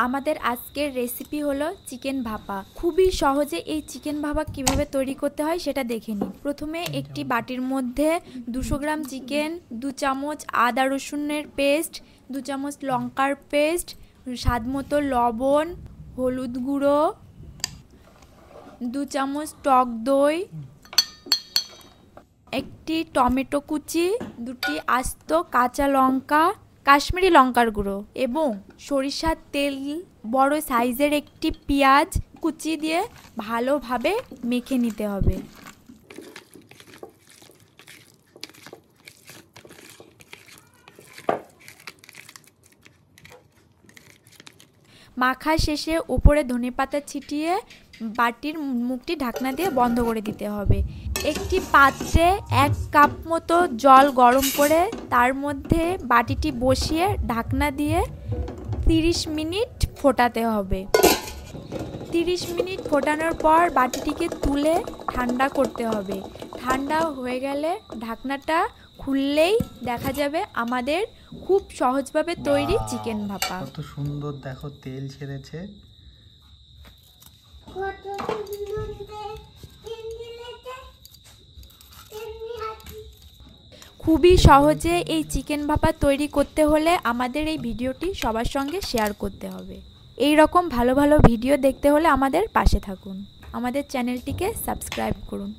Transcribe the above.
আমাদের আজকের রেসিপি হলো চিকেন ভাপা। খুবই সহজে এই চিকেন ভাপা কিভাবে তৈরি করতে হয় সেটা দেখে নিন। প্রথমে একটি বাটির মধ্যে 200 গ্রাম চিকেন, 2 চামচ আদা রসুনের পেস্ট, 2 চামচ লঙ্কার পেস্ট, স্বাদমতো লবণ, হলুদ গুঁড়ো, 2 চামচ টক দই, একটি টমেটো কুচি, 2টি আস্ত কাঁচা লঙ্কা, কাশ্মীরি লঙ্কার গুঁড়ো এবং সরিষার তেল, বড় সাইজের একটি পেঁয়াজ কুচি দিয়ে ভালোভাবে মেখে নিতে হবে। মাখা শেষে উপরে ধনেপাতা ছিটিয়ে বাটির মুখটি ঢাকনা দিয়ে বন্ধ করে দিতে হবে। একটি পাত্রে 1 কাপ মতো জল গরম করে তার মধ্যে বাটিটি বসিয়ে ঢাকনা দিয়ে 30 মিনিট ফোটাতে হবে। 30 মিনিট ফোটানোর পর বাটিটিকে তুলে ঠান্ডা করতে হবে। ঠান্ডা হয়ে গেলে ঢাকনাটা খুললেই দেখা যাবে আমাদের খুব সহজভাবে তৈরি চিকেন ভাপা। কত সুন্দর দেখো তেল ছেড়েছে। খুবই সহজে এই চিকেন ভাপা তৈরি করতে হলে আমাদের এই ভিডিওটি সবার সঙ্গে শেয়ার করতে হবে। এই রকম ভালো ভালো ভিডিও দেখতে হলে আমাদের পাশে থাকুন, আমাদের চ্যানেলটিকে সাবস্ক্রাইব করুন।